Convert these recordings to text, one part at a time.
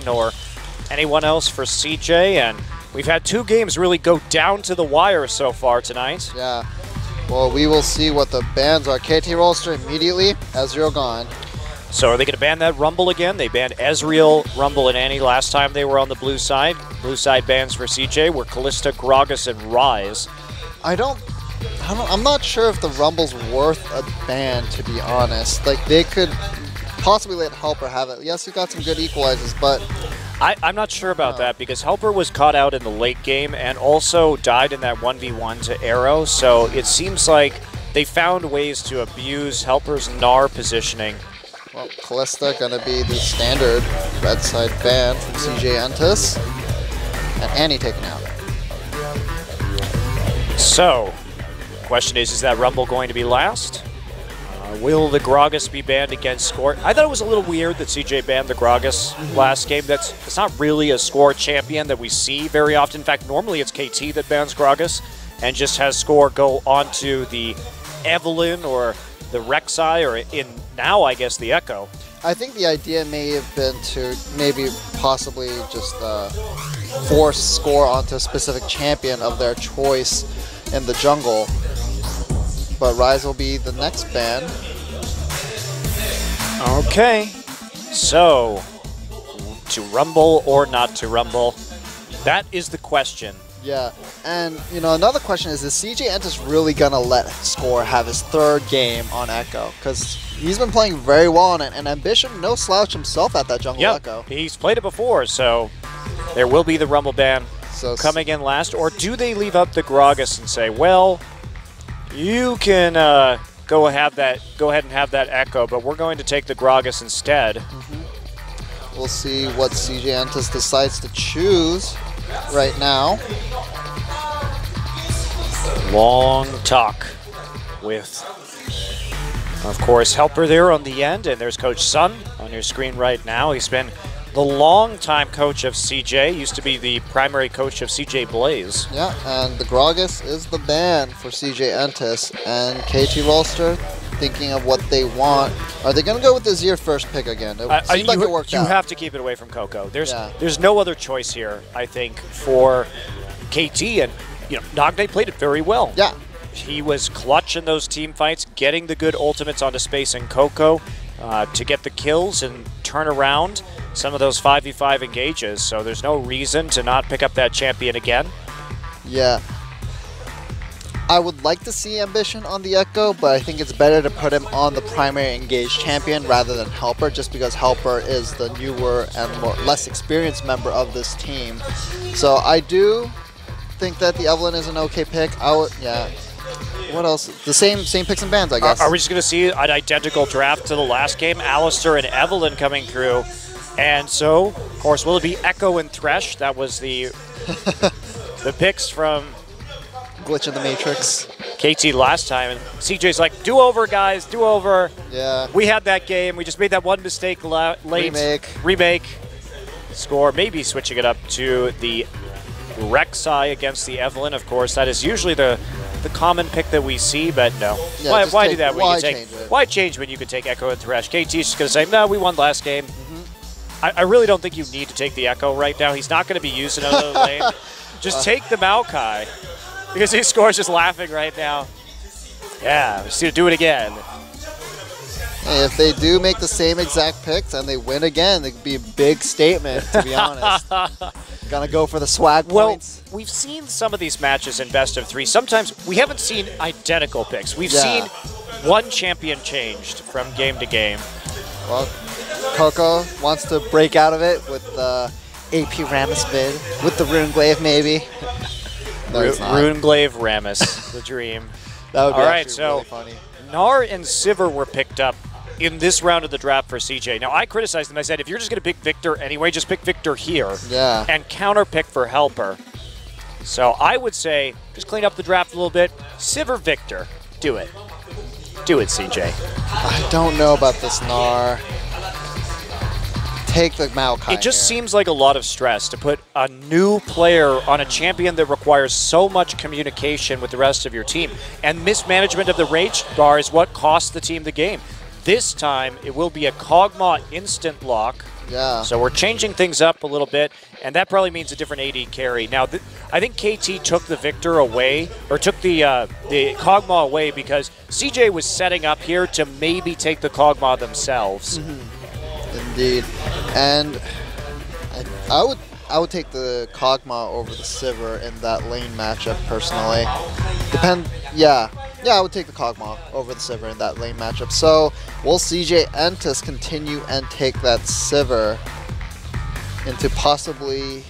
nor anyone else for CJ, and we've had two games really go down to the wire so far tonight. Yeah. Well, we will see what the bans are. KT Rolster immediately, Ezreal gone. So are they going to ban that Rumble again? They banned Ezreal, Rumble, and Annie last time they were on the blue side. Blue side bans for CJ were Kalista, Gragas, and Ryze. I'm not sure if the Rumble's worth a ban, to be honest. Like, they could possibly let Helper have it. Yes, he got some good equalizers, but I'm not sure about that because Helper was caught out in the late game and also died in that 1v1 to Arrow, so it seems like they found ways to abuse Helper's Gnar positioning. Well, Kalista gonna be the standard red side ban from CJ Entus, and Annie taken out. So, the question is that Rumble going to be last? Will the Gragas be banned against Score? I thought it was a little weird that CJ banned the Gragas last game. It's not really a Score champion that we see very often. In fact, normally it's KT that bans Gragas and just has Score go onto the Evelynn or the Rek'Sai, or now I guess the Echo. I think the idea may have been to maybe possibly just force Score onto a specific champion of their choice in the jungle. But Ryze will be the next ban. Okay, so to Rumble or not to Rumble? That is the question. Yeah, and you know, another question is CJ Entus really gonna let Score have his third game on Echo? Because he's been playing very well on it, and Ambition, no slouch himself at that jungle Echo. He's played it before, so there will be the Rumble ban coming in last. Or do they leave up the Gragas and say, well, you can go ahead and have that Echo, but we're going to take the Gragas instead. We'll see what CJ Entus decides to choose right now. Long talk with, of course, Helper there on the end, and there's Coach Sun on your screen right now. He's been the longtime coach of CJ, used to be the primary coach of CJ Blaze. Yeah, and the Gragas is the ban for CJ Entus, and KT Rolster thinking of what they want. Are they going to go with the Azir first pick again? It seems like it worked out. You have to keep it away from Coco. There's no other choice here, I think, for KT, and you know, Nagne played it very well. Yeah. He was clutch in those team fights, getting the good ultimates onto Space and Coco to get the kills and turn around some of those 5v5 engages, so there's no reason to not pick up that champion again. Yeah. I would like to see Ambition on the Echo, but I think it's better to put him on the primary engaged champion rather than Helper, just because Helper is the newer and less experienced member of this team. So I do think that the Evelynn is an okay pick. Yeah. What else? The same picks and bans, I guess. Are we just going to see an identical draft to the last game? Alistair and Evelynn coming through. And so, of course, will it be Echo and Thresh? That was the the picks from Glitch in the Matrix. KT last time. And CJ's like, do over, guys, do over. Yeah. We had that game. We just made that one mistake late. Remake. Score, maybe switching it up to the Rek'Sai against the Evelynn. Of course, that is usually the common pick that we see, but no. Yeah, why do that? Why change when you can take Echo and Thresh? KT's just going to say, no, we won last game. I really don't think you need to take the Echo right now. He's not going to be used in another lane. Just take the Maokai. Because his Score's just laughing right now. Yeah, just to do it again. Hey, if they do make the same exact picks and they win again, it could be a big statement, to be honest. Gonna go for the swag points. Well, we've seen some of these matches in best of three. Sometimes we haven't seen identical picks. We've seen one champion changed from game to game. Well, Coco wants to break out of it with the AP Rammus bid, with the Runeglaive maybe. No, Runeglaive Rammus, the dream. That would be really really funny. Gnar and Sivir were picked up in this round of the draft for CJ. Now, I criticized them. I said, if you're just going to pick Victor anyway, just pick Victor here. Yeah. And counter pick for Helper. So I would say, just clean up the draft a little bit. Sivir Victor. Do it. Do it, CJ. I don't know about this Gnar. Take the Maokai. It just seems like a lot of stress to put a new player on a champion that requires so much communication with the rest of your team. And mismanagement of the Rage Bar is what cost the team the game. This time, it will be a Kog'Maw instant lock Yeah. So we're changing things up a little bit, and that probably means a different AD carry. Now, I think KT took the Victor away, or took the Kog'Maw away because CJ was setting up here to maybe take the Kog'Maw themselves. Indeed. And I would take the Kog'Maw over the Sivir in that lane matchup personally. Yeah, I would take the Kog'Maw over the Sivir in that lane matchup. So will CJ Entus continue and take that Sivir into possibly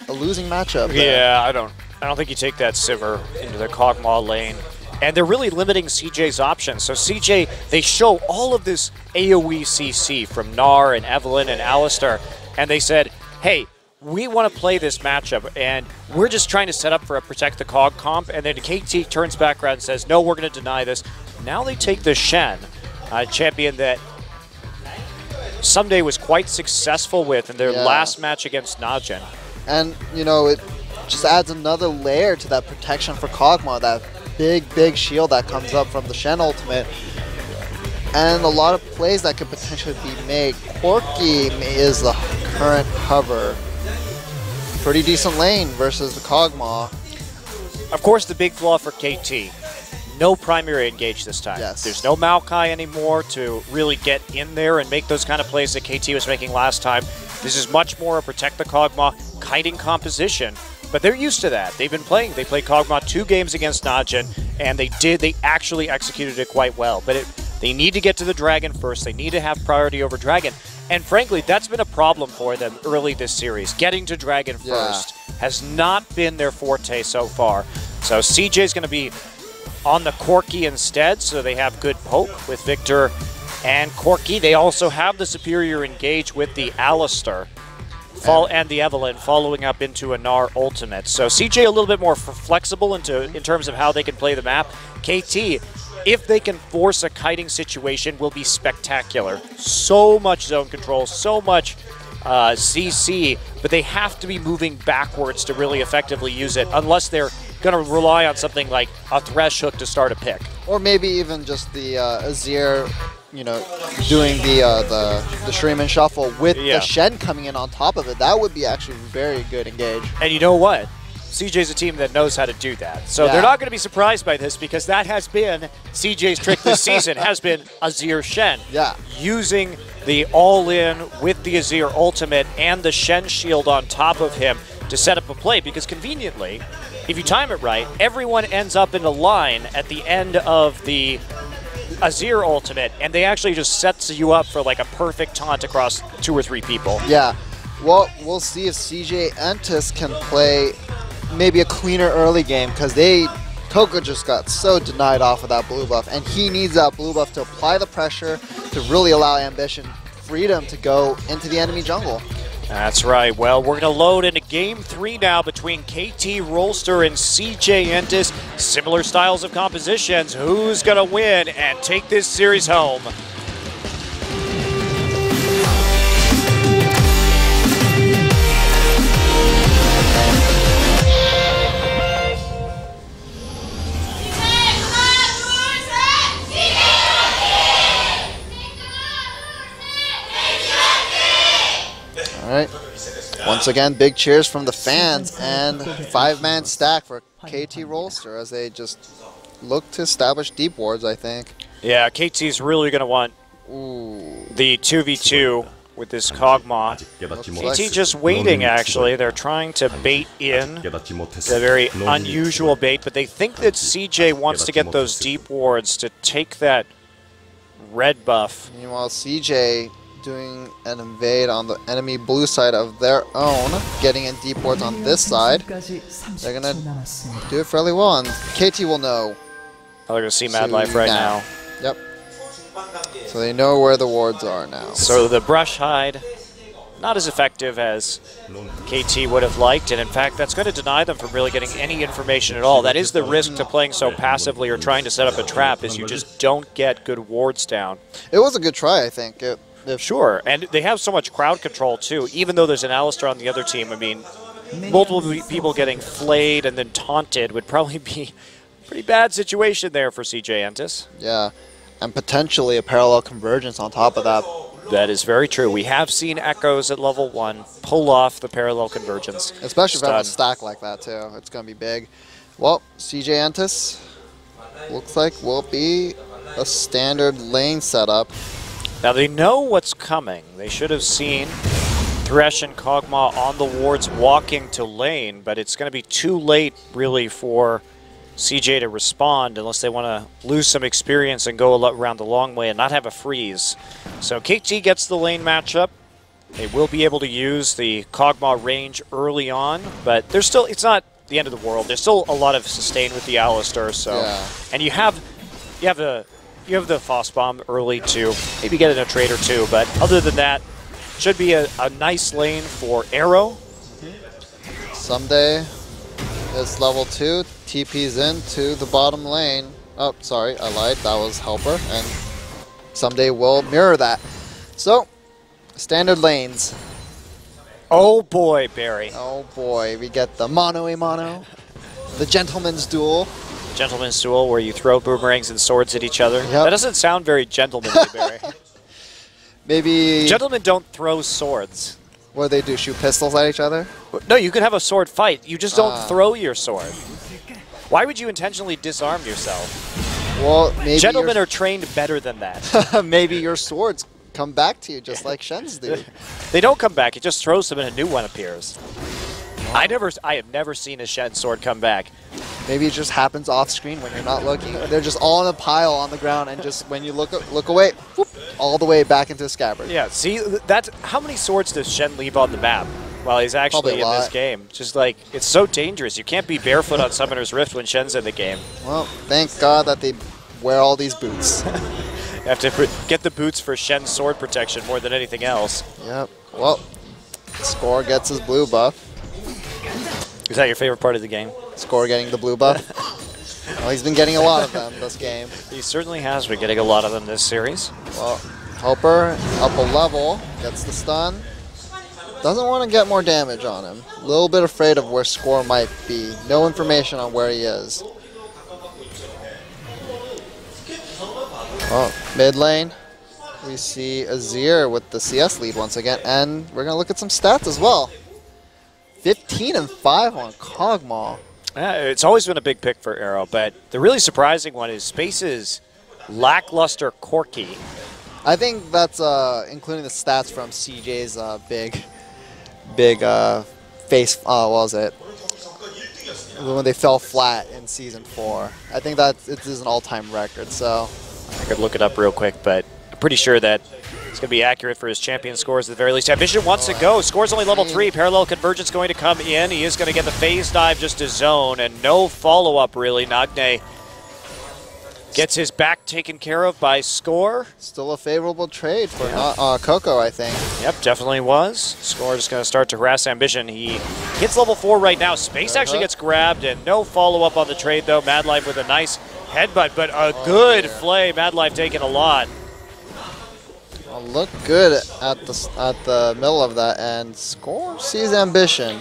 a losing matchup there? Yeah, I don't think you take that Sivir into the Kog'Maw lane. And they're really limiting CJ's options. So CJ, they show all of this AoE CC from Gnar and Evelynn and Alistar, and they said, hey, we want to play this matchup, and we're just trying to set up for a Protect the Cog comp, and then KT turns back around and says, no, we're going to deny this. Now they take the Shen, a champion that Someday was quite successful with in their last match against Najin. And, you know, it just adds another layer to that protection for Kog'Maw, that big shield that comes up from the Shen ultimate. And a lot of plays that could potentially be made. Corki is the current hover. Pretty decent lane versus the Kog'Maw. Of course, the big flaw for KT, no primary engage this time. Yes. There's no Maokai anymore to really get in there and make those kind of plays that KT was making last time. This is much more a Protect the Kog'Maw kiting composition, but they're used to that. They've been playing. They played Kog'Maw 2 games against Najin, and they actually executed it quite well. But they need to get to the Dragon first. They need to have priority over Dragon. And frankly, that's been a problem for them early this series. Getting to Dragon first has not been their forte so far. So CJ's going to be on the Corki instead, so they have good poke with Victor and Corki. They also have the superior engage with the Alistar and the Evelynn following up into a Gnar ultimate. So CJ a little bit more flexible in terms of how they can play the map. KT, if they can force a kiting situation, will be spectacular. So much zone control, so much CC, but they have to be moving backwards to really effectively use it, unless they're going to rely on something like a Thresh hook to start a pick. Or maybe even just the Azir, you know, doing the Shuriman Shuffle with the Shen coming in on top of it. That would be actually very good engage. And you know what? CJ's a team that knows how to do that. So they're not going to be surprised by this, because that has been CJ's trick this season, has been Azir Shen. Yeah. Using the all-in with the Azir ultimate and the Shen shield on top of him to set up a play, because conveniently, if you time it right, everyone ends up in a line at the end of the Azir ultimate, and they actually just sets you up for like a perfect taunt across 2 or 3 people. Yeah. Well, we'll see if CJ Entus can play maybe a cleaner early game, because Coco just got so denied off of that blue buff, and he needs that blue buff to apply the pressure to really allow Ambition freedom to go into the enemy jungle. That's right. Well, we're going to load into Game 3 now between KT Rolster and CJ Entus. Similar styles of compositions. Who's going to win and take this series home? Alright, once again, big cheers from the fans, and 5-man stack for KT Rolster as they just look to establish deep wards, I think. Yeah, KT's really going to want the 2v2 with this Kog'Maw. KT just waiting, actually. They're trying to bait in the very unusual bait, but they think that CJ wants to get those deep wards to take that red buff. Meanwhile, CJ doing an invade on the enemy blue side of their own, getting in deep wards on this side. They're going to do it fairly well, and KT will know. Oh, they're going to see Mad Life right now. Yep. So they know where the wards are now. So the Brush Hide, not as effective as KT would have liked, and in fact, that's going to deny them from really getting any information at all. That is the risk to playing so passively or trying to set up a trap, is you just don't get good wards down. It was a good try, I think. Sure, and they have so much crowd control too. Even though there's an Alistar on the other team, I mean, multiple people getting flayed and then taunted would probably be a pretty bad situation there for CJ Entus. Yeah, and potentially a parallel convergence on top of that. That is very true. We have seen Echoes at level 1 pull off the parallel convergence. Especially if I have a stack like that, too. It's going to be big. Well, CJ Entus looks like will be a standard lane setup. Now they know what's coming. They should have seen Thresh and Kog'Maw on the wards walking to lane, but it's going to be too late, really, for CJ to respond unless they want to lose some experience and go around the long way and not have a freeze. So KT gets the lane matchup. They will be able to use the Kog'Maw range early on, but there's still, it's not the end of the world. There's still a lot of sustain with the Alistar, so yeah. And you have the Foss Bomb early to maybe get in a trade or two, but other than that, should be a nice lane for Arrow. Someday it's level 2, TP's into the bottom lane. Oh, sorry, I lied. That was Helper, and someday we'll mirror that. So, standard lanes. Oh boy, Barry. Oh boy, we get the mono-a-mono, the gentleman's duel. Gentleman's duel where you throw boomerangs and swords at each other. Yep. That doesn't sound very gentlemanly, Barry. Maybe... Gentlemen don't throw swords. What do they do, shoot pistols at each other? No, you could have a sword fight. You just don't throw your sword. Why would you intentionally disarm yourself? Well, maybe Gentlemen are trained better than that. Maybe your swords come back to you just like Shen's do. They don't come back. It just throws them and a new one appears. I have never seen a Shen sword come back. Maybe it just happens off screen when you're not looking. They're just all in a pile on the ground, and just when you look away, whoop, all the way back into a scabbard. Yeah, see, that's how many swords does Shen leave on the map while he's actually in this game? Just like, it's so dangerous. You can't be barefoot on Summoner's Rift when Shen's in the game. Well, thank God that they wear all these boots. You have to get the boots for Shen's sword protection more than anything else. Yep. Well, Score gets his blue buff. Is that your favorite part of the game? Score getting the blue buff. Well, he's been getting a lot of them this game. He certainly has been getting a lot of them this series. Well, Helper up a level, gets the stun. Doesn't want to get more damage on him. A little bit afraid of where Score might be. No information on where he is. Oh, mid lane, we see Azir with the CS lead once again, and we're going to look at some stats as well. 15 and 5 on Kog'Maw. It's always been a big pick for Arrow, but the really surprising one is Space's lackluster Corki. I think that's including the stats from CJ's big face, what was it? When they fell flat in Season 4. I think that it is an all-time record, so... I could look it up real quick, but I'm pretty sure that it's going to be accurate for his champion scores at the very least. Ambition wants to go. Score's only level 3. Parallel Convergence going to come in. He is going to get the phase dive just to zone, and no follow-up, really. Nagne gets his back taken care of by Score. Still a favorable trade for Coco, I think. Yep, definitely was. Score just going to start to harass Ambition. He hits level 4 right now. Space actually gets grabbed, and no follow-up on the trade, though. Madlife with a nice headbutt, but a good flay. Madlife taking a lot. Well, look good at the middle of that, and Score sees Ambition.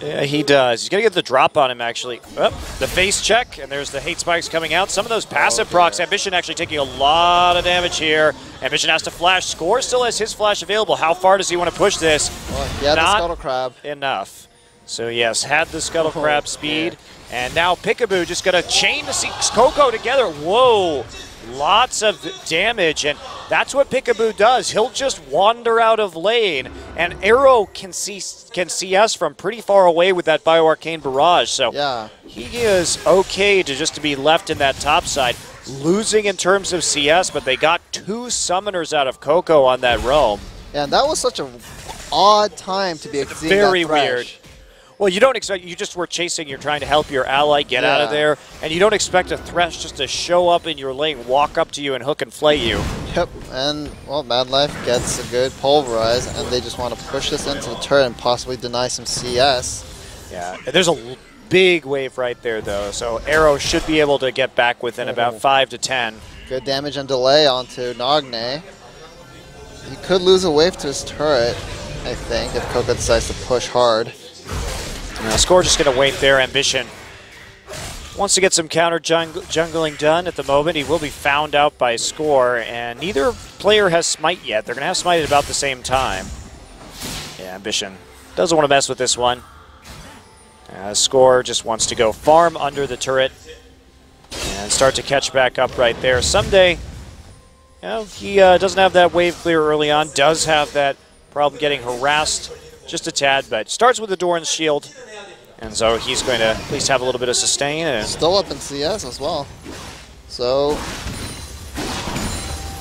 Yeah, he does. He's going to get the drop on him, actually. Oh, the face check, and there's the hate spikes coming out. Some of those passive procs. Ambition actually taking a lot of damage here. Ambition has to flash. Score still has his flash available. How far does he want to push this? Well, yeah, the Scuttle Crab. Enough. So, yes, had the Scuttle Crab speed. Yeah. And now Peekaboo just going to chain the Coco together. Whoa. Lots of damage, and that's what Peekaboo does. He'll just wander out of lane, and Arrow can see us from pretty far away with that Bioarcane Barrage. So yeah, he is okay to be left in that top side. Losing in terms of CS, but they got 2 summoners out of Coco on that roam. Yeah, and that was such an odd time to be seeing very that Thresh. Weird. Well, you don't expect, you just were chasing, you're trying to help your ally get out of there, and you don't expect a Thresh just to show up in your lane, walk up to you, and hook and flay you. Yep, and, well, Madlife gets a good pulverize, and they just want to push this into the turret and possibly deny some CS. Yeah, there's a big wave right there, though, so Arrow should be able to get back within about 5 to 10. Good damage and delay onto Nagne. He could lose a wave to his turret, I think, if Coco decides to push hard. Score just going to wait there. Ambition wants to get some counter jungling done at the moment. He will be found out by Score, and neither player has Smite yet. They're going to have Smite at about the same time. Yeah, Ambition doesn't want to mess with this one. Score just wants to go farm under the turret and start to catch back up right there. Someday, you know, he doesn't have that wave clear early on, does have that problem getting harassed just a tad, but starts with the Doran's shield, and so he's going to at least have a little bit of sustain. And still up in CS as well. So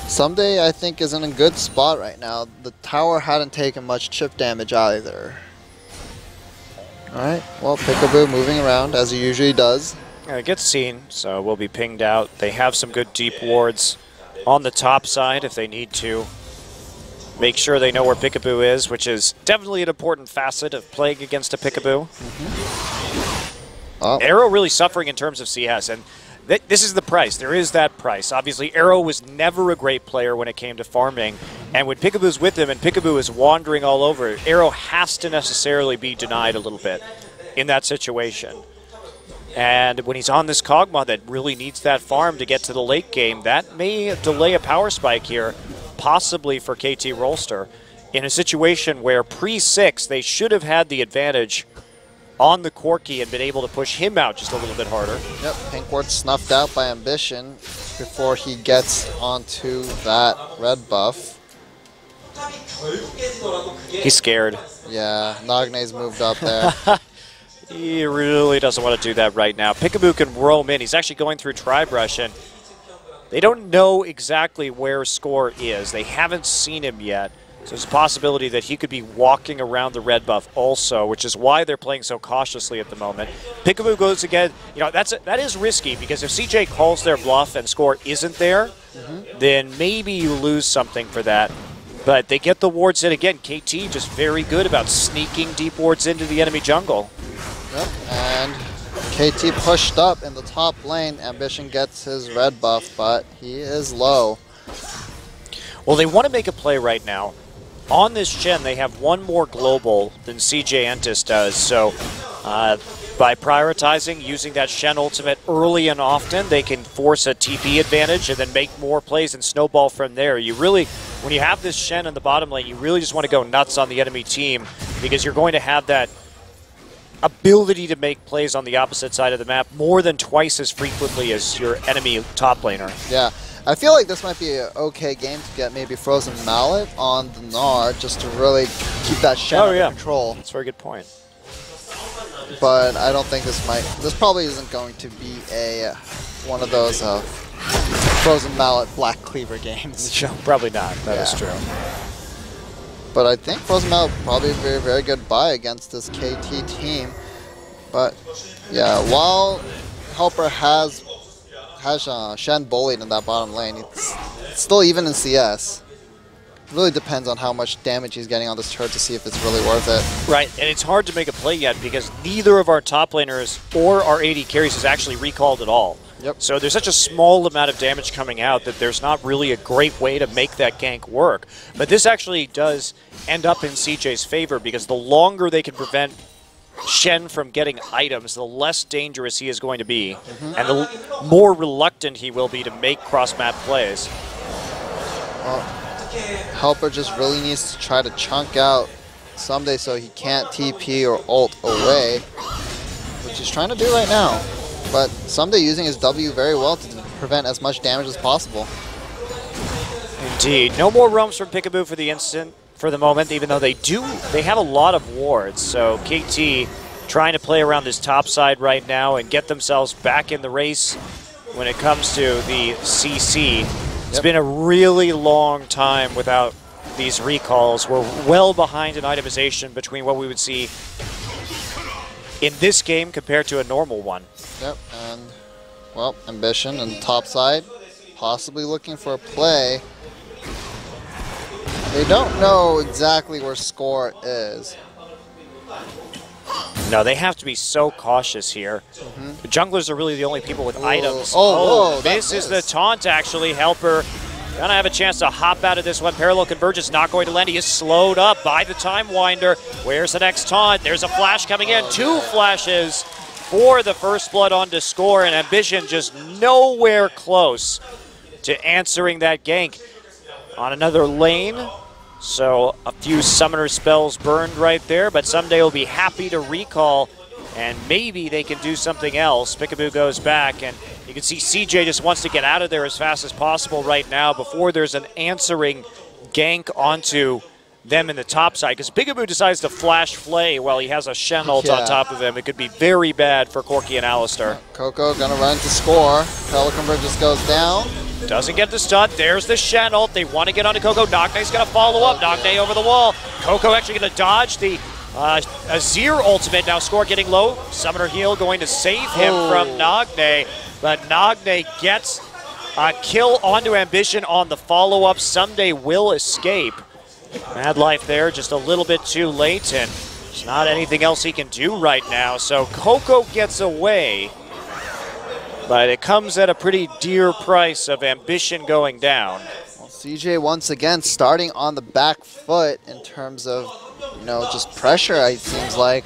Someday, I think, is in a good spot right now. The tower hadn't taken much chip damage either. Alright, well, Peekaboo moving around as he usually does. It gets seen, so we'll be pinged out. They have some good deep wards on the top side if they need to make sure they know where Peekaboo is, which is definitely an important facet of playing against a Peekaboo. Arrow really suffering in terms of CS, and this is the price. There is that price. Obviously, Arrow was never a great player when it came to farming, and when Peekaboo's with him and Peekaboo is wandering all over, Arrow has to necessarily be denied a little bit in that situation. And when he's on this Kog'Maw that really needs that farm to get to the late game, that may delay a power spike here, possibly for KT Rolster, in a situation where pre-6 they should have had the advantage on the Corki and been able to push him out just a little bit harder. Yep, Pink Ward snuffed out by Ambition before he gets onto that red buff. He's scared. Yeah, Nagne's moved up there. He really doesn't want to do that right now. Peekaboo can roam in. He's actually going through Tri-Brush, and they don't know exactly where Score is. They haven't seen him yet. So there's a possibility that he could be walking around the red buff also, which is why they're playing so cautiously at the moment. Peekaboo goes again. You know, that is risky, because if CJ calls their bluff and Score isn't there, then maybe you lose something for that. But they get the wards in again. KT just very good about sneaking deep wards into the enemy jungle. Yep, and KT pushed up in the top lane. Ambition gets his red buff, but he is low. Well, they want to make a play right now. On this gen, they have one more global than CJ Entus does, so by prioritizing, using that Shen ultimate early and often, they can force a TP advantage and then make more plays and snowball from there. You really, when you have this Shen in the bottom lane, you really just want to go nuts on the enemy team, because you're going to have that ability to make plays on the opposite side of the map more than twice as frequently as your enemy top laner. Yeah. I feel like this might be an okay game to get maybe Frozen Mallet on the Gnar just to really keep that Shen under control. That's a very good point. But I don't think this probably isn't going to be one of those Frozen Mallet Black Cleaver games. Probably not. That is true. But I think Frozen Mallet probably a very, very good buy against this KT team. But yeah, while Helper has Shen bullied in that bottom lane, it's still even in CS. It really depends on how much damage he's getting on this turret to see if it's really worth it. Right, and it's hard to make a play yet because neither of our top laners or our AD carries is actually recalled at all. Yep. So there's such a small amount of damage coming out that there's not really a great way to make that gank work. But this actually does end up in CJ's favor, because the longer they can prevent Shen from getting items, the less dangerous he is going to be, and the more reluctant he will be to make cross-map plays. Well, Helper just really needs to try to chunk out Someday so he can't TP or ult away, which he's trying to do right now. But Someday using his W very well to prevent as much damage as possible. Indeed. No more roams from Peekaboo for the instant. For the moment, even though they have a lot of wards. So KT trying to play around this top side right now and get themselves back in the race when it comes to the CC. It's been a really long time without these recalls. We're well behind in itemization between what we would see in this game compared to a normal one. Yep, and well, Ambition and top side possibly looking for a play. They don't know exactly where Score is. No, they have to be so cautious here. The junglers are really the only people with items. This is the taunt, actually. Helper gonna have a chance to hop out of this one. Parallel Convergence not going to land. He is slowed up by the Time Winder. Where's the next taunt? There's a flash coming in. Two flashes for the first blood onto Score, and Ambition just nowhere close to answering that gank on another lane. So a few summoner spells burned right there, but someday we'll be happy to recall, and maybe they can do something else. Peekaboo goes back, and you can see CJ just wants to get out of there as fast as possible right now before there's an answering gank onto them in the top side, because Peekaboo decides to flash Flay while he has a Shen ult on top of him. It could be very bad for Corki and Alistar. Coco gonna run to Score. Pelican Bird just goes down. Doesn't get the stun. There's the Shen ult. They want to get onto Coco. Nogne's going to follow up. Nogne over the wall. Coco actually going to dodge the Azir ultimate. Now Score getting low. Summoner heal going to save him from Nogne. But Nogne gets a kill onto Ambition on the follow-up. Someday will escape. Mad Life there, just a little bit too late, and there's not anything else he can do right now. So Coco gets away, but it comes at a pretty dear price of Ambition going down. Well, CJ once again starting on the back foot in terms of, just pressure, it seems like.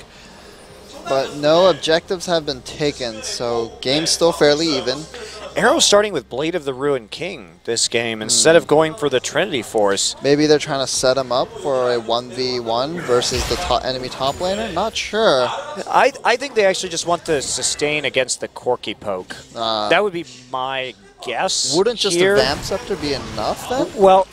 But no objectives have been taken, so game's still fairly even. Arrow starting with Blade of the Ruined King this game instead of going for the Trinity Force. Maybe they're trying to set him up for a 1v1 versus the enemy top laner? Not sure. I think they actually just want to sustain against the Corki poke. That would be my guess. Wouldn't just here. a Vamp Scepter be enough then? Well,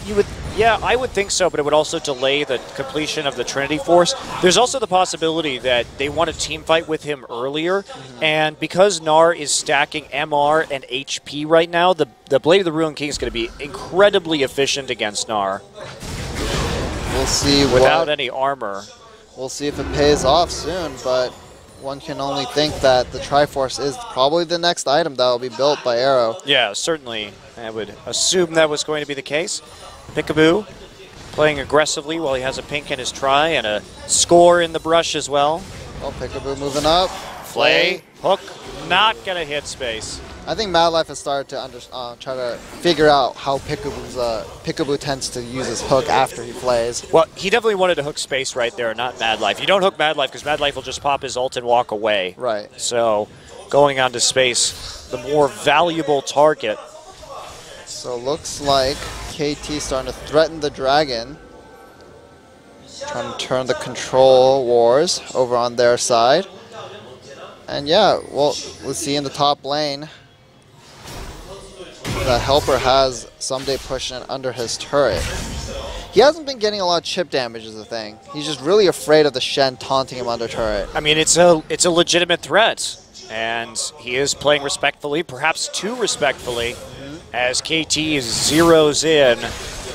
yeah, I would think so, but it would also delay the completion of the Trinity Force. There's also the possibility that they want to team fight with him earlier, and because Gnar is stacking MR and HP right now, the Blade of the Ruined King is going to be incredibly efficient against Gnar. We'll see. Without any armor. We'll see if it pays off soon, but one can only think that the Triforce is probably the next item that will be built by Arrow. Yeah, certainly. I would assume that was going to be the case. Peekaboo playing aggressively while he has a pink in his try and a Score in the brush as well. Oh, Peekaboo moving up. Flay, hook, not going to hit space. I think Mad Life has started to try to figure out how Peekaboo tends to use his hook after he plays. Well, he definitely wanted to hook space right there, not Mad Life. You don't hook Mad Life because Mad Life will just pop his ult and walk away. Right. So going on to space, the more valuable target. So looks like KT starting to threaten the dragon. Trying to turn the control wars over on their side. And yeah, well, we'll see in the top lane. The Helper has Someday pushing it under his turret. He hasn't been getting a lot of chip damage is the thing. He's just really afraid of the Shen taunting him under turret. I mean, it's a legitimate threat, and he is playing respectfully, perhaps too respectfully, as KT zeroes in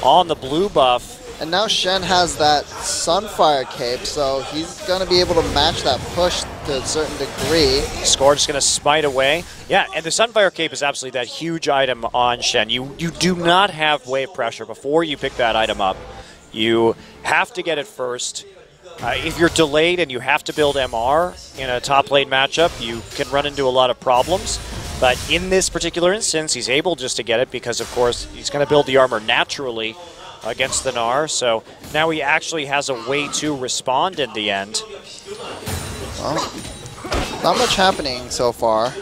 on the blue buff. And now Shen has that Sunfire cape, so he's going to be able to match that push to a certain degree. Score just going to smite away. Yeah, and the Sunfire cape is absolutely that huge item on Shen. You do not have wave pressure before you pick that item up. You have to get it first. If you're delayed and you have to build MR in a top lane matchup, you can run into a lot of problems. But in this particular instance, he's able just to get it because, of course, he's going to build the armor naturally against the Gnar, so now he actually has a way to respond in the end. Well, not much happening so far.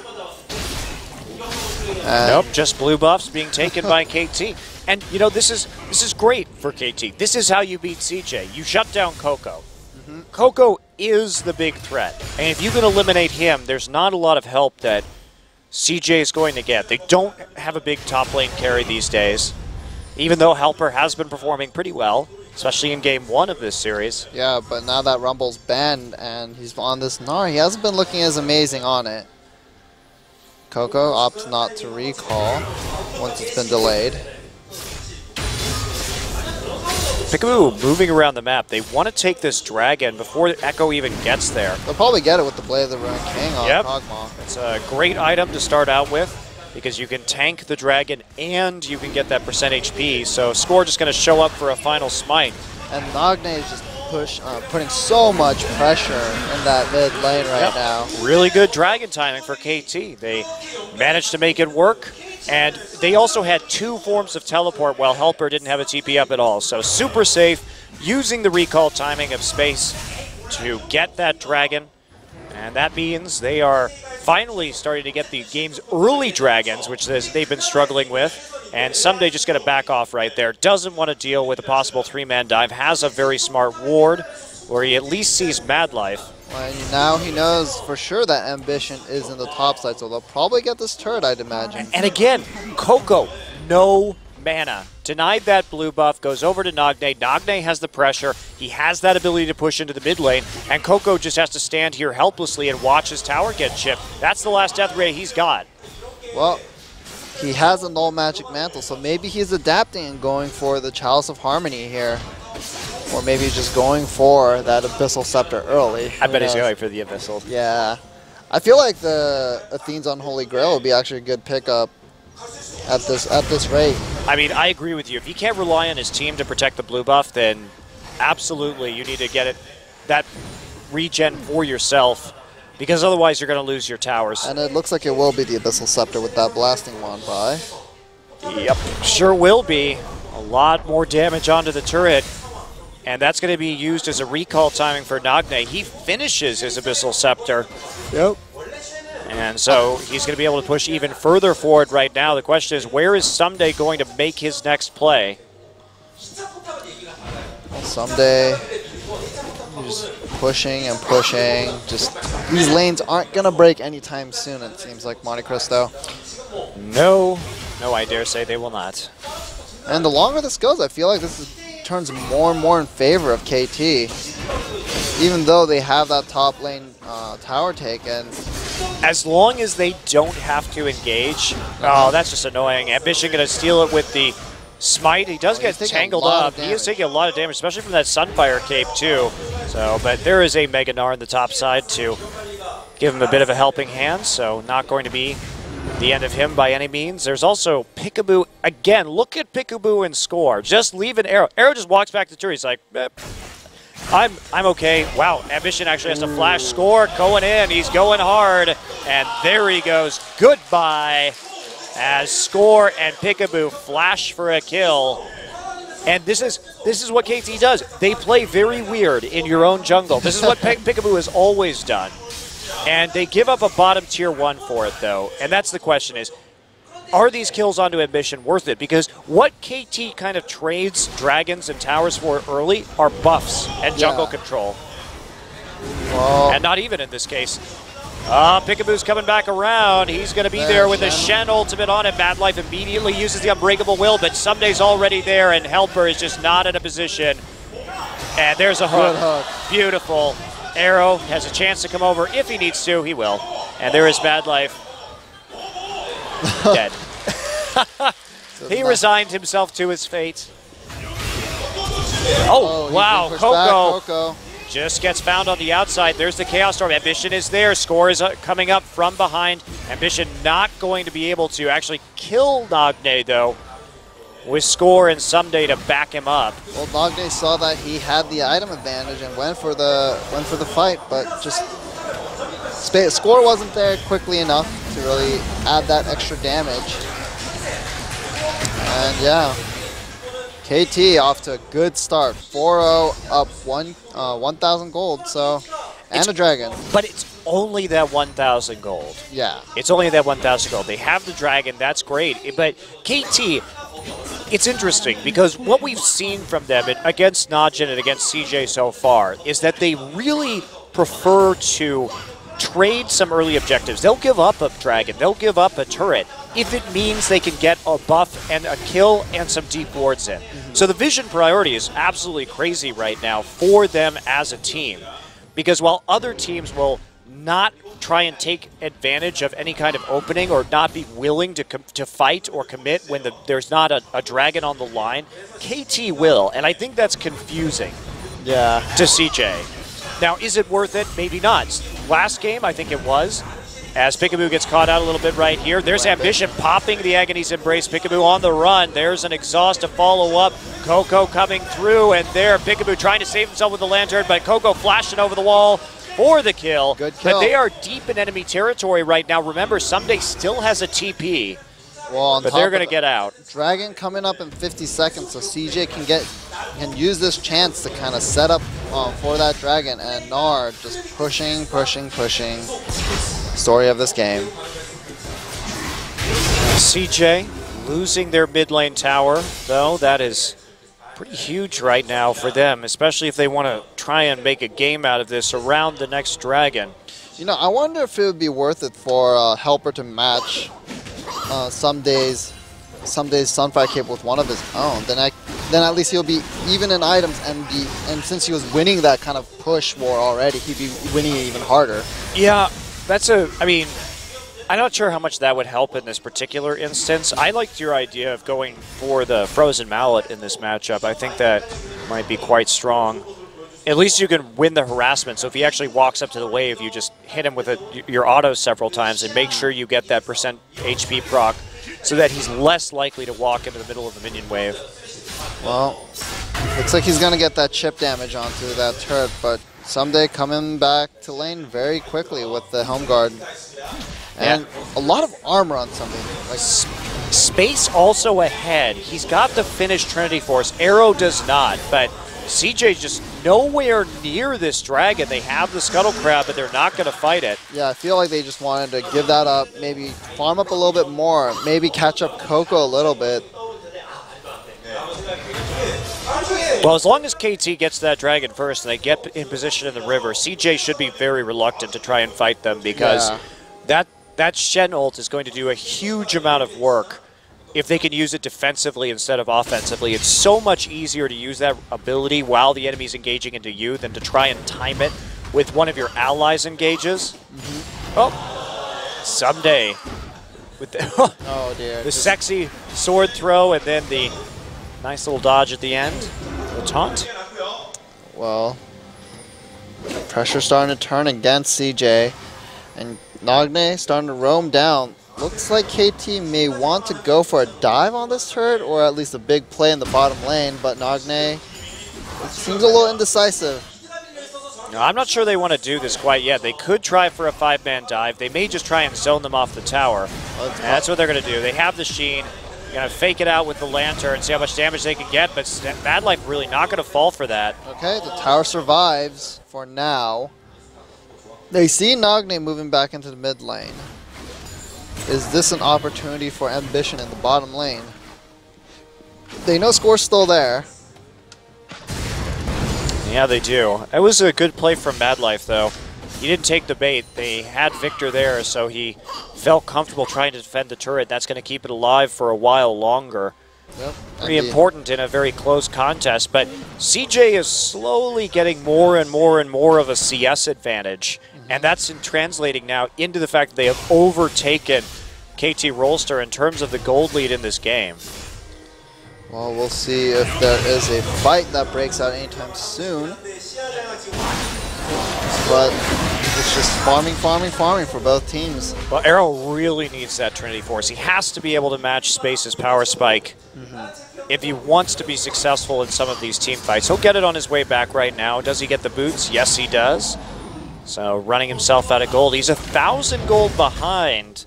Nope, just blue buffs being taken by KT. And, this is great for KT. This is how you beat CJ. You shut down Coco. Coco is the big threat. And if you can eliminate him, there's not a lot of help that CJ is going to get. They don't have a big top lane carry these days, even though Helper has been performing pretty well, especially in Game 1 of this series. Yeah, but now that Rumble's banned and he's on this Gnar, he hasn't been looking as amazing on it. Coco opts not to recall once it's been delayed. Peekaboo moving around the map. They want to take this dragon before Echo even gets there. They'll probably get it with the Blade of the Ruined King on Kog'Maw. It's a great item to start out with, because you can tank the dragon and you can get that percent HP. So Score just going to show up for a final smite. And Nogne is just putting so much pressure in that mid lane right now. Really good dragon timing for KT. They managed to make it work. And they also had 2 forms of teleport while Helper didn't have a TP up at all. So super safe, using the recall timing of space to get that dragon. And that means they are finally starting to get the game's early dragons, which they've been struggling with. And Someday just going to back off right there. Doesn't want to deal with a possible 3-man dive. Has a very smart ward where he at least sees Mad Life. And now he knows for sure that Ambition is in the top side, so they'll probably get this turret, I'd imagine. And again, Coco, no mana. Denied that blue buff, goes over to Nagne. Nagne has the pressure. He has that ability to push into the mid lane, and Coco just has to stand here helplessly and watch his tower get chipped. That's the last death ray he's got. Well, he has a null magic mantle, so maybe he's adapting and going for the Chalice of Harmony here. Or maybe just going for that Abyssal Scepter early. I bet he's going for the Abyssal. Yeah. I feel like the Athene's Unholy Grail would be actually a good pickup at this rate. I mean, I agree with you. If he can't rely on his team to protect the blue buff, then absolutely you need to get that regen for yourself, because otherwise you're going to lose your towers. And it looks like it will be the Abyssal Scepter with that blasting wand by. Yep, sure will be. A lot more damage onto the turret. And that's going to be used as a recall timing for Nagne. He finishes his Abyssal Scepter. Yep. And so he's going to be able to push even further forward right now. The question is, where is Someday going to make his next play? Someday, he's pushing and pushing. Just these lanes aren't going to break anytime soon, it seems like, Monte Cristo. No, I dare say they will not. And the longer this goes, I feel like turns more and more in favor of KT, even though they have that top lane tower taken. As long as they don't have to engage, oh, that's just annoying. Ambition going to steal it with the smite. He does get tangled up. He is taking a lot of damage, especially from that Sunfire cape too. So, but there is a Mega Gnar on the top side to give him a bit of a helping hand, so not going to be the end of him by any means. There's also Peekaboo. Again, look at Peekaboo and score. Just leave an arrow. Arrow just walks back to the turret. He's like, I'm okay. Wow, Ambition actually has to flash score. Going in. He's going hard. And there he goes. Goodbye. As Score and Peekaboo flash for a kill. And this is what KT does. They play very weird in your own jungle. This is what Peekaboo has always done. And they give up a bottom tier 1 for it, though. And that's the question is, are these kills onto Ambition worth it? Because what KT kind of trades dragons and towers for early are buffs and jungle control. Well, and not even in this case. Peekaboo's coming back around. He's going to be there with the Shen ultimate on him. Mad Life immediately uses the Unbreakable Will, but Someday's already there, and Helper is just not in a position. And there's a hook. Good hook. Beautiful. Arrow has a chance to come over. If he needs to, he will. And there is Mad Life. Dead. He resigned himself to his fate. Oh, wow. Coco just gets found on the outside. There's the Chaos Storm. Ambition is there. Score is coming up from behind. Ambition not going to be able to actually kill Nagne, though, with Score and Someday to back him up. Well, Nagne saw that he had the item advantage and went for the fight, but just Score wasn't there quickly enough to really add that extra damage. And yeah, KT off to a good start. 4-0 up 1,000 gold, so, and a dragon. But it's only that 1,000 gold. Yeah. It's only that 1,000 gold. They have the dragon, that's great. But KT, it's interesting because what we've seen from them against Najin and against CJ so far is that they really prefer to trade some early objectives. They'll give up a dragon, they'll give up a turret if it means they can get a buff and a kill and some deep wards in. So the vision priority is absolutely crazy right now for them as a team. Because while other teams will not try and take advantage of any kind of opening or not be willing to fight or commit when there's not a dragon on the line, KT will, and I think that's confusing to CJ. Now, is it worth it? Maybe not. Last game, I think it was, as Peekaboo gets caught out a little bit right here. There's Ambition popping the Agony's Embrace. Peekaboo on the run. There's an Exhaust to follow up. Coco coming through, and there, Peekaboo trying to save himself with the Lantern, but Coco flashing over the wall for the kill. Good kill. But they are deep in enemy territory right now. Remember, Someday still has a TP, well, but they're going to get out. Dragon coming up in 50 seconds, so CJ can get can use this chance to kind of set up for that dragon, and Nard just pushing. Story of this game. CJ losing their mid lane tower, though. That is pretty huge right now for them, especially if they want to try and make a game out of this around the next dragon. You know, I wonder if it would be worth it for Helper to match some days Sunfire Cape with one of his own. Then at least he'll be even in items, and since he was winning that kind of push war already, he'd be winning it even harder. Yeah, I mean, I'm not sure how much that would help in this particular instance. I liked your idea of going for the Frozen Mallet in this matchup. I think that might be quite strong. At least you can win the harassment, so if he actually walks up to the wave, you just hit him with your auto several times and make sure you get that percent HP proc so that he's less likely to walk into the middle of the minion wave. Well, looks like he's going to get that chip damage onto that turret, but someday coming back to lane very quickly with the Helm Guard. And a lot of armor on something. Like Space also ahead. He's got the finished Trinity Force. Arrow does not, but CJ's just nowhere near this dragon. They have the Scuttle Crab, but they're not going to fight it. Yeah, I feel like they just wanted to give that up, maybe farm up a little bit more, maybe catch up Coco a little bit. Well, as long as KT gets that dragon first and they get in position in the river, CJ should be very reluctant to try and fight them, because that Shen ult is going to do a huge amount of work if they can use it defensively instead of offensively. It's so much easier to use that ability while the enemy's engaging into you than to try and time it with one of your allies engages. Oh, someday. With the, oh dear. The sexy sword throw and then the nice little dodge at the end. The taunt. Well, pressure starting to turn against CJ. And Nagne starting to roam down. Looks like KT may want to go for a dive on this turret, or at least a big play in the bottom lane, but Nagne seems a little indecisive. No, I'm not sure they want to do this quite yet. They could try for a 5-man dive. They may just try and zone them off the tower. That's what they're going to do. They have the Sheen. Going to fake it out with the Lantern, see how much damage they can get, but Bad Life really not going to fall for that. Okay, the tower survives for now. They see Nagne moving back into the mid lane. Is this an opportunity for Ambition in the bottom lane? They know Score's still there. Yeah, they do. It was a good play from Mad Life, though. He didn't take the bait. They had Victor there, so he felt comfortable trying to defend the turret. That's going to keep it alive for a while longer. Yep. Pretty important in a very close contest, but CJ is slowly getting more and more of a CS advantage, and that's translating now into the fact that they have overtaken KT Rolster in terms of the gold lead in this game. Well, we'll see if there is a fight that breaks out anytime soon, but it's just farming for both teams. Well, Arrow really needs that Trinity Force. He has to be able to match Space's power spike if he wants to be successful in some of these team fights. He'll get it on his way back right now. Does he get the boots? Yes, he does. So running himself out of gold. He's 1,000 gold behind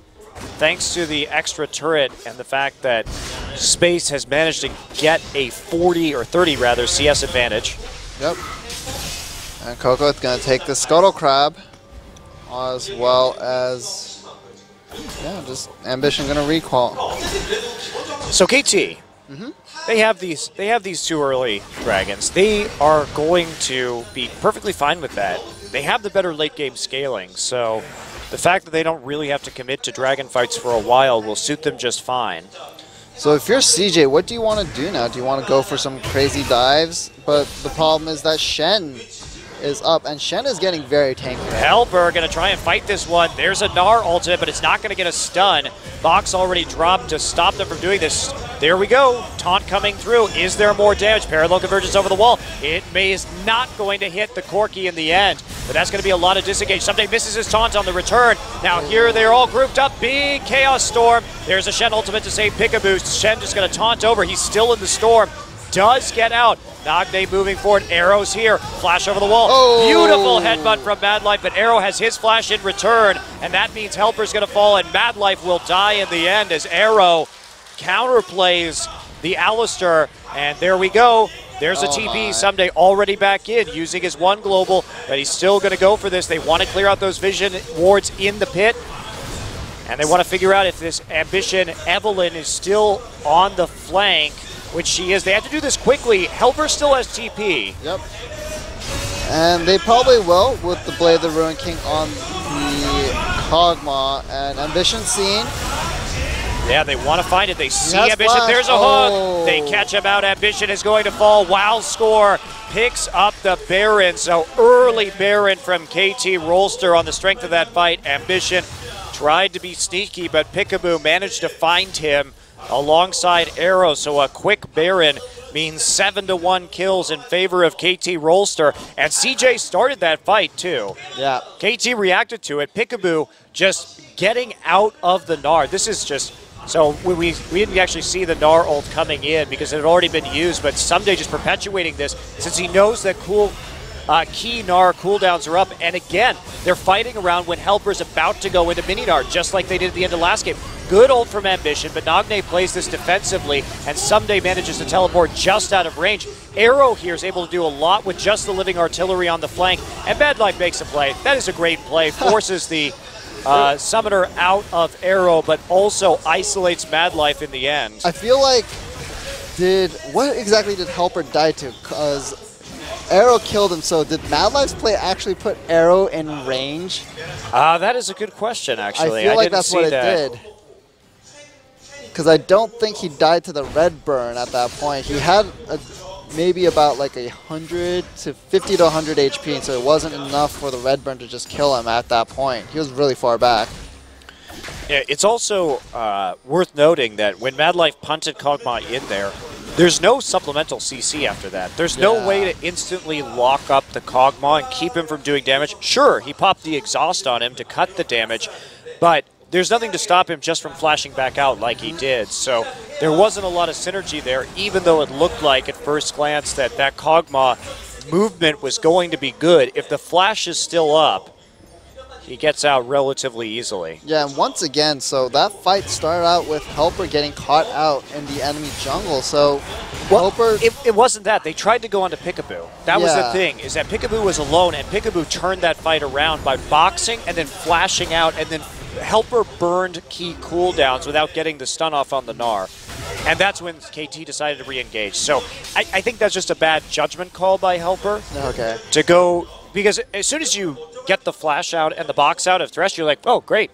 thanks to the extra turret and the fact that Space has managed to get a 40 or 30 rather CS advantage. Yep. And Coco is going to take the Scuttle Crab, as well as, yeah, just Ambition going to recall. So KT, they have these two early dragons. They are going to be perfectly fine with that. They have the better late game scaling, so the fact that they don't really have to commit to dragon fights for a while will suit them just fine. So if you're CJ, what do you want to do now? Do you want to go for some crazy dives? But the problem is that Shen is up, and Shen is getting very tanky. Helper going to try and fight this one. There's a Gnar ultimate, but it's not going to get a stun. Box already dropped to stop them from doing this. There we go. Taunt coming through. Is there more damage? Parallel convergence over the wall. It is not going to hit the Corki in the end, but that's going to be a lot of disengage. Someday misses his taunt on the return. Now here they're all grouped up. Big Chaos Storm. There's a Shen ultimate to save Pick a Boost. Shen just going to taunt over. He's still in the storm. Does get out. Nagne moving forward. Arrow's here. Flash over the wall. Oh. Beautiful headbutt from Mad Life, but Arrow has his flash in return, and that means Helper's going to fall, and Mad Life will die in the end as Arrow counterplays the Alistair, and there we go. There's a TP. Someday already back in, using his one global, but he's still going to go for this. They want to clear out those vision wards in the pit, and they want to figure out if this Ambition Evelyn is still on the flank, which she is. They have to do this quickly. Helper still has TP. Yep. And they probably will with the Blade of the Ruin King on the Kog'Maw, and Ambition seen. Yeah, they want to find it. They see Ambition. Flash. There's a hook. They catch him out. Ambition is going to fall. Wow score. Picks up the Baron. So early Baron from KT Rolster on the strength of that fight. Ambition tried to be sneaky, but Peekaboo managed to find him alongside Arrow. So a quick Baron means 7-1 kills in favor of KT Rolster. And CJ started that fight too. Yeah. KT reacted to it. Peekaboo just getting out of the Gnar. This is just... So we didn't actually see the Gnar ult coming in because it had already been used, but Someday just perpetuating this since he knows that key Gnar cooldowns are up. And again, they're fighting around when Helper's about to go into mini Gnar, just like they did at the end of last game. Good ult from Ambition, but Nagne plays this defensively, and Someday manages to teleport just out of range. Arrow here is able to do a lot with just the living artillery on the flank, and Bad Life makes a play. That is a great play, forces the Summoner out of Arrow, but also isolates Mad Life in the end. I feel like, what exactly did Helper die to? Because Arrow killed him, so did Mad Life's play actually put Arrow in range? That is a good question, actually. I feel like that's what it did. Because I don't think he died to the red burn at that point. He had maybe about like 100 to 50 to 100 HP, so it wasn't enough for the red burn to just kill him at that point. He was really far back. Yeah, it's also worth noting that when Mad Life punted Kog'Maw in there, there's no supplemental CC after that. There's no way to instantly lock up the Kog'Maw and keep him from doing damage. Sure, he popped the exhaust on him to cut the damage, but there's nothing to stop him just from flashing back out like he did. So there wasn't a lot of synergy there, even though it looked like at first glance that Kog'Maw movement was going to be good. If the flash is still up, he gets out relatively easily. Yeah, and once again, so that fight started out with Helper getting caught out in the enemy jungle. So Helper... It wasn't that. They tried to go onto Peekaboo. That was the thing, is that Peekaboo was alone, and Peekaboo turned that fight around by boxing and then flashing out, and then Helper burned key cooldowns without getting the stun off on the Gnar. And that's when KT decided to re-engage. So I think that's just a bad judgment call by Helper. Okay. To go... Because as soon as you get the flash out and the box out of Thresh, you're like, oh, great.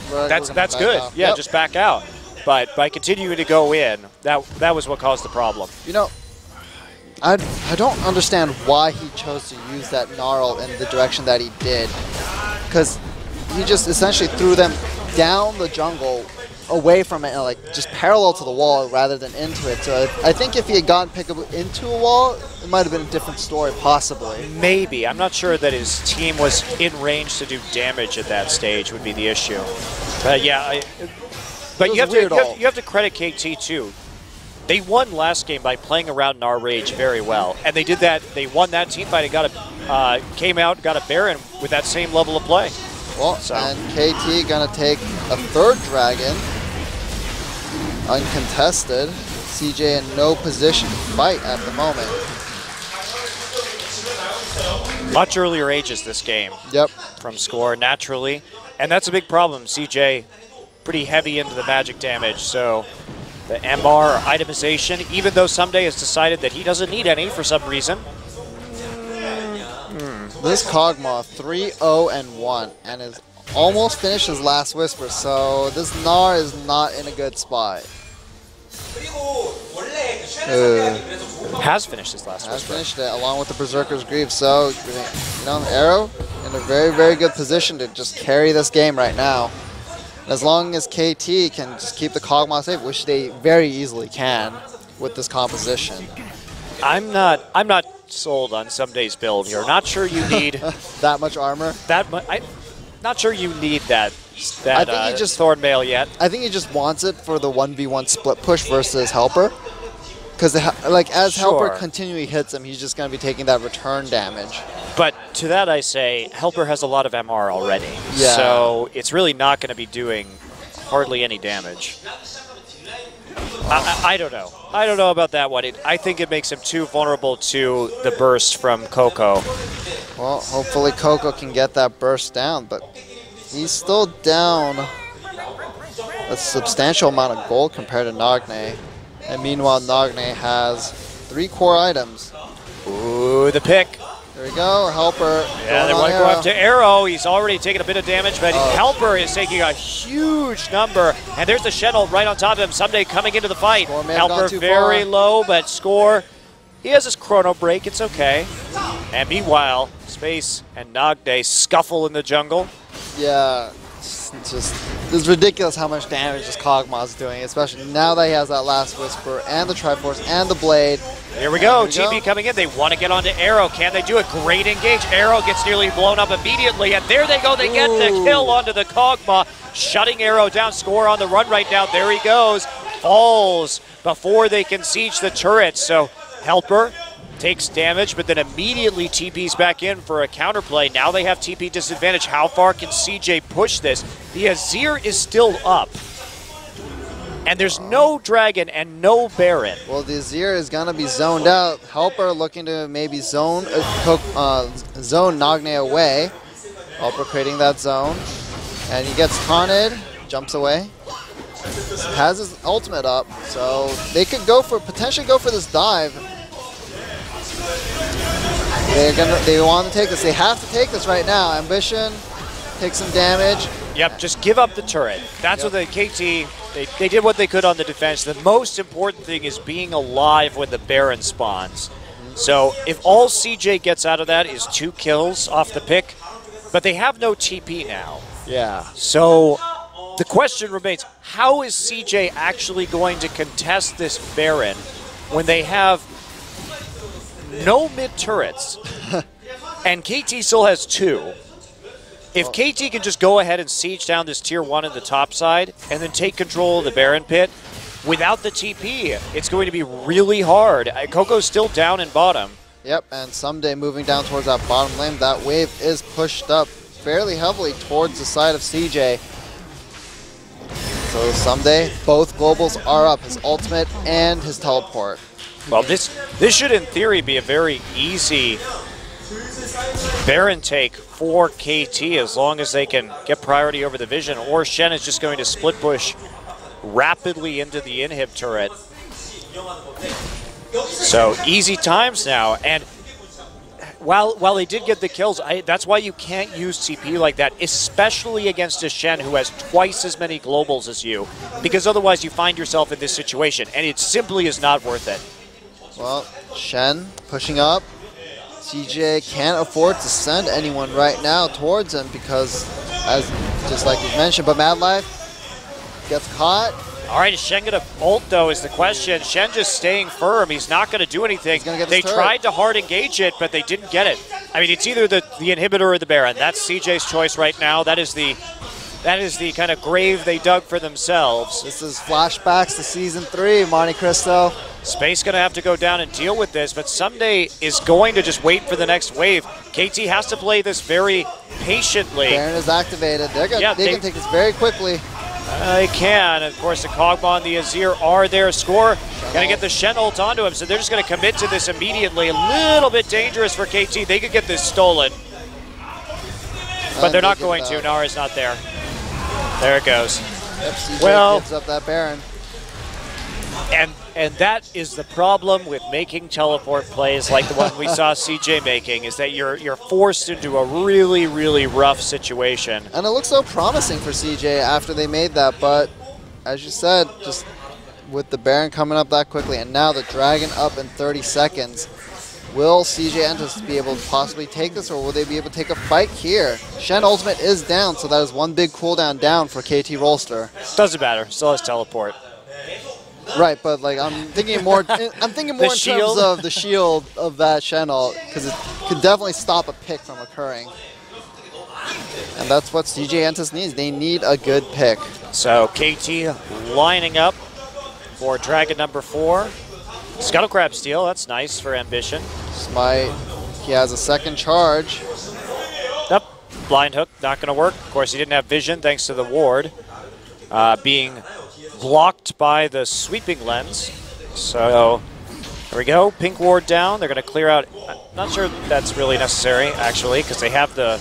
That's good. Out. Yeah, just back out. But by continuing to go in, that was what caused the problem. You know, I don't understand why he chose to use that Gnarl in the direction that he did. Because he just essentially threw them down the jungle, away from it, and like just parallel to the wall rather than into it. So I think if he had gotten Peekaboo into a wall, it might have been a different story, possibly. Maybe. I'm not sure that his team was in range to do damage at that stage would be the issue. But yeah, but you have to credit KT too. They won last game by playing around Gnar Rage very well, and they did that. They won that team fight and came out and got a Baron with that same level of play. Well, and KT gonna take a third dragon, uncontested. CJ in no position to fight at the moment. Much earlier ages this game. Yep. From score naturally, and that's a big problem. CJ pretty heavy into the magic damage, so the MR itemization, even though Someday has decided that he doesn't need any for some reason. This Kog'Maw 3-0-1 and is almost finished his last Whisper, so this Gnar is not in a good spot. Has finished his last Whisper. Has finished it along with the Berserker's Grief, so you know, Arrow in a very, very good position to just carry this game right now. And as long as KT can just keep the Kog'Maw safe, which they very easily can with this composition. I'm not sold on Someday's build here. Not sure you need that much armor. Not sure you need that I think he just Thornmail yet. I think he just wants it for the 1v1 split push versus Helper. Because like as Helper continually hits him, he's just going to be taking that return damage. But to that I say, Helper has a lot of MR already. Yeah. So it's really not going to be doing hardly any damage. I don't know. I don't know about that one. I think it makes him too vulnerable to the burst from Coco. Well, hopefully Coco can get that burst down, but he's still down a substantial amount of gold compared to Nagne. And meanwhile, Nagne has 3 core items. Ooh, the pick. There we go, Helper. Yeah, they want to go up to Arrow. He's already taken a bit of damage, but Helper is taking a huge number. And there's the Shuttle right on top of him. Someday coming into the fight. Helper very low, but Score, he has his chrono break. It's okay. And meanwhile, Space and Nagne scuffle in the jungle. Yeah, it's ridiculous how much damage this Kog'Maw's doing, especially now that he has that last Whisper and the Triforce and the Blade. Here we go, TP coming in. They want to get onto Arrow. Can they do it? Great engage. Arrow gets nearly blown up immediately, and there they go. They get the kill onto the Kog'Maw, shutting Arrow down. Score on the run right now. There he goes. Falls before they can siege the turret. So Helper takes damage, but then immediately TP's back in for a counterplay. Now they have TP disadvantage. How far can CJ push this? The Azir is still up. And there's no Dragon and no Baron. Well, the Azir is going to be zoned out. Helper looking to maybe zone Nagne away. Helper creating that zone. And he gets taunted, jumps away. Has his ultimate up, so they could potentially go for this dive. They want to take this. They have to take this right now. Ambition, take some damage. Yep, just give up the turret. That's what the KT, they did what they could on the defense. The most important thing is being alive when the Baron spawns. So if all CJ gets out of that is 2 kills off the pick, but they have no TP now. Yeah. So the question remains, how is CJ actually going to contest this Baron when they have no mid-turrets and KT still has 2? If KT can just go ahead and siege down this tier 1 in the top side and then take control of the Baron pit without the TP, it's going to be really hard. Coco's still down in bottom. Yep, and Someday moving down towards that bottom lane. That wave is pushed up fairly heavily towards the side of CJ. So Someday, both globals are up, his ultimate and his teleport. Well, this should in theory be a very easy Baron take for KT as long as they can get priority over the vision, or Shen is just going to split push rapidly into the inhib turret. So easy times now, and while they did get the kills, that's why you can't use TP like that, especially against a Shen who has twice as many globals as you, because otherwise you find yourself in this situation, and it simply is not worth it. Well, Shen pushing up. CJ can't afford to send anyone right now towards him because, just like you mentioned, but Mad Life gets caught. All right, is Shen going to ult, though, is the question. Shen just staying firm. He's not going to do anything. They tried to hard engage it, but they didn't get it. I mean, it's either the inhibitor or the Baron. That's CJ's choice right now. That is the kind of grave they dug for themselves. This is flashbacks to Season 3, Monte Cristo. Space going to have to go down and deal with this, but Someday is going to just wait for the next wave. KT has to play this very patiently. Baron is activated. They can take this very quickly. They can. Of course, the Kog'Maw and the Azir are there. Score going to get the Shen ult onto him, so they're just going to commit to this immediately. A little bit dangerous for KT. They could get this stolen. But they're not going to. Nara's not there. There it goes. Yep, CJ gives up that Baron. And that is the problem with making teleport plays like the one we saw CJ making, is that you're forced into a really, really rough situation. And it looks so promising for CJ after they made that, but as you said, just with the Baron coming up that quickly and now the Dragon up in 30 seconds, will CJ Entus be able to possibly take this, or will they be able to take a fight here? Shen ultimate is down, so that is one big cooldown down for KT Rolster. Doesn't matter, still has teleport. Right, but like I'm thinking more. I'm thinking more in terms of the shield of that Shen ult, because it could definitely stop a pick from occurring. And that's what CJ Entus needs. They need a good pick. So KT lining up for Dragon number 4. Scuttle Crab steal, that's nice for Ambition. Smite, he has a second charge. Nope, blind hook, not going to work. Of course, he didn't have vision thanks to the ward being blocked by the sweeping lens. So there we go. Pink ward down. They're going to clear out. I'm not sure that's really necessary, actually, because they have the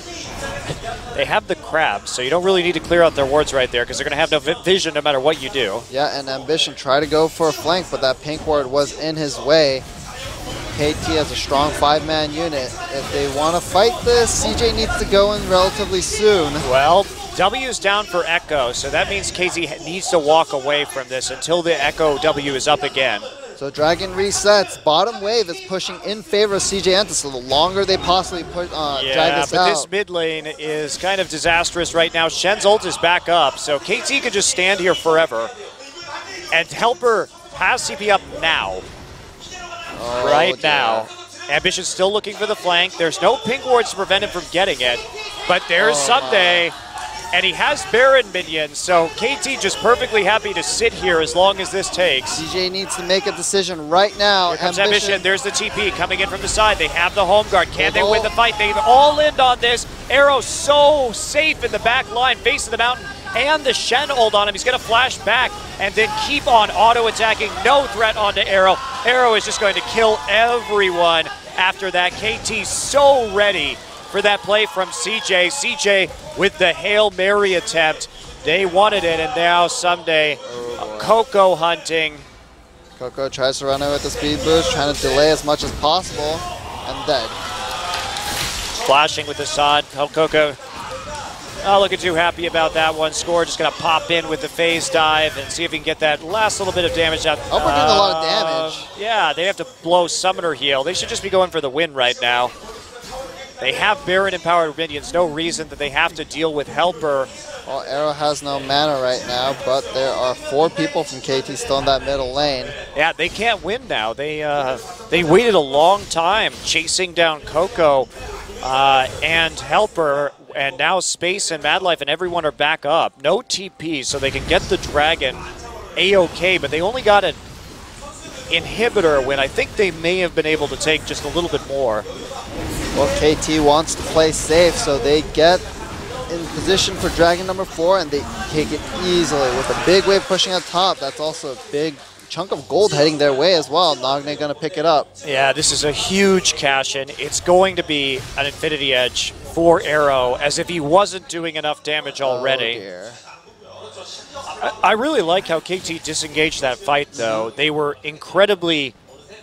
crab. So you don't really need to clear out their wards right there because they're going to have no vision no matter what you do. Yeah, and Ambition tried to go for a flank, but that pink ward was in his way. KT has a strong 5-man unit. If they want to fight this, CJ needs to go in relatively soon. Well, W is down for Echo, so that means KT needs to walk away from this until the Echo W is up again. So Dragon resets. Bottom wave is pushing in favor of CJ Entus, so the longer they possibly drag this out. This mid lane is kind of disastrous right now. Shen's ult is back up, so KT could just stand here forever. And Helper has CP up now. Now. Ambition's still looking for the flank. There's no pink wards to prevent him from getting it, but there's Someday. And he has Baron minions, so KT just perfectly happy to sit here as long as this takes. CJ needs to make a decision right now. Here comes Ambition. There's the TP coming in from the side. They have the home guard. Can they win the fight? They've all in on this. Arrow so safe in the back line, facing the mountain, and the Shen ult on him. He's going to flash back and then keep on auto-attacking. No threat onto Arrow. Arrow is just going to kill everyone after that. KT so ready for that play from CJ. CJ with the Hail Mary attempt. They wanted it, and now Someday Coco hunting. Coco tries to run it with the speed boost, trying to delay as much as possible, and dead. Flashing with the Sod. Coco not looking too happy about that one. Score just going to pop in with the phase dive and see if he can get that last little bit of damage out. Oh, we're doing a lot of damage. Yeah, they have to blow Summoner Heal. They should just be going for the win right now. They have Baron empowered minions. No reason that they have to deal with Helper. Well, Arrow has no mana right now, but there are 4 people from KT still in that middle lane. Yeah, they can't win now. They waited a long time chasing down Coco and Helper, and now Space and Madlife and everyone are back up. No TP, so they can get the Dragon A-OK, but they only got an inhibitor when I think they may have been able to take just a little bit more. Well, KT wants to play safe, so they get in position for Dragon number 4, and they take it easily with a big wave pushing up top. That's also a big chunk of gold heading their way as well. Nagne going to pick it up. Yeah, this is a huge cash-in. It's going to be an Infinity Edge for Arrow, as if he wasn't doing enough damage already. Oh, dear. I really like how KT disengaged that fight, though. They were incredibly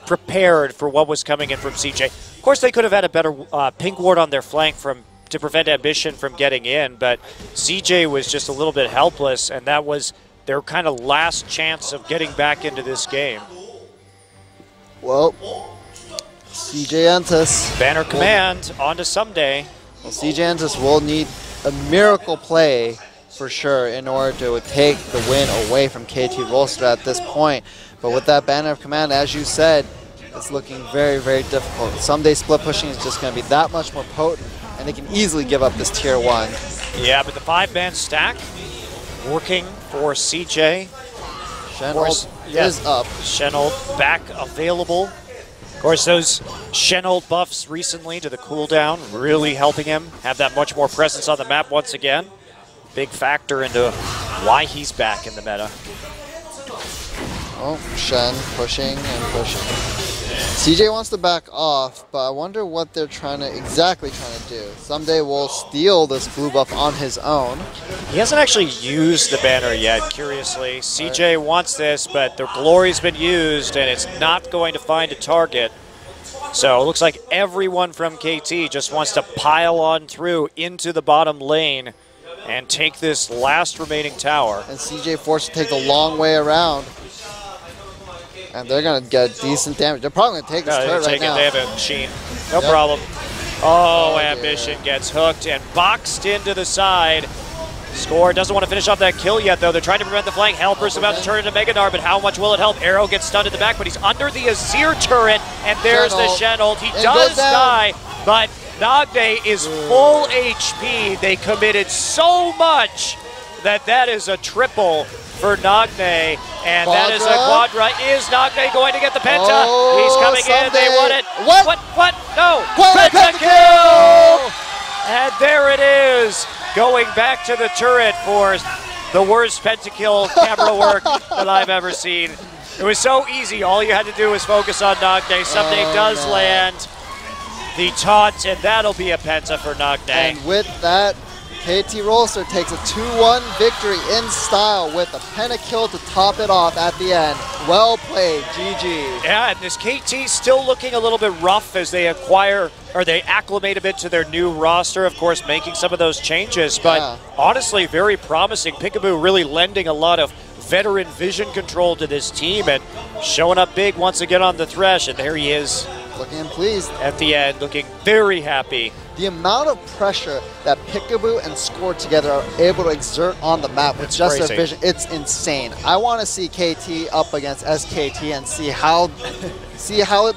prepared for what was coming in from CJ. Of course, they could have had a better pink ward on their flank to prevent Ambition from getting in, but CJ was just a little bit helpless, and that was their kind of last chance of getting back into this game. Well, CJ Entus. Banner command onto Someday. Well, CJ Entus will need a miracle play for sure in order to take the win away from KT Rolster at this point. But with that banner of command, as you said, it's looking very, very difficult. Someday split pushing is just going to be that much more potent, and they can easily give up this tier 1. Yeah, but the 5-man stack working for CJ. Shen ult is up. Shen ult back available. Of course, those Shen ult buffs recently to the cooldown really helping him have that much more presence on the map once again. Big factor into why he's back in the meta. Oh, Shen pushing and pushing. CJ wants to back off, but I wonder what they're exactly trying to do. Someday will steal this blue buff on his own. He hasn't actually used the banner yet, curiously. CJ wants this, but the glory's been used, and it's not going to find a target. So it looks like everyone from KT just wants to pile on through into the bottom lane and take this last remaining tower. And CJ forced to take the long way around. And they're going to get decent damage. They're probably going to take this turret right now. They have a machine. No problem. Oh, Ambition gets hooked and boxed into the side. Score doesn't want to finish off that kill yet, though. They're trying to prevent the flank. Helper's about to turn into Meganar, but how much will it help? Arrow gets stunned in the back, but he's under the Azir turret, and there's the Shen ult. He does die, but Nagne is full HP. They committed so much that is a triple for Nagne, and that is a quadra. Is Nagne going to get the penta? He's coming in. They won it. What? No. Penta kill! And there it is. Going back to the turret for the worst pentakill camera work that I've ever seen. It was so easy. All you had to do was focus on Nagne. Something does land the taunt, and that'll be a penta for Nagne. And with that, KT Rolster takes a 2-1 victory in style with a pentakill to top it off at the end. Well played, GG. Yeah, and this KT still looking a little bit rough as they acquire, or they acclimate a bit to their new roster, of course, making some of those changes. But honestly, very promising. Peekaboo really lending a lot of veteran vision control to this team and showing up big once again on the Thresh, and there he is. Looking pleased. At the end, looking very happy. The amount of pressure that Peekaboo and Score together are able to exert on the map with just their vision, it's insane. I want to see KT up against SKT and see how it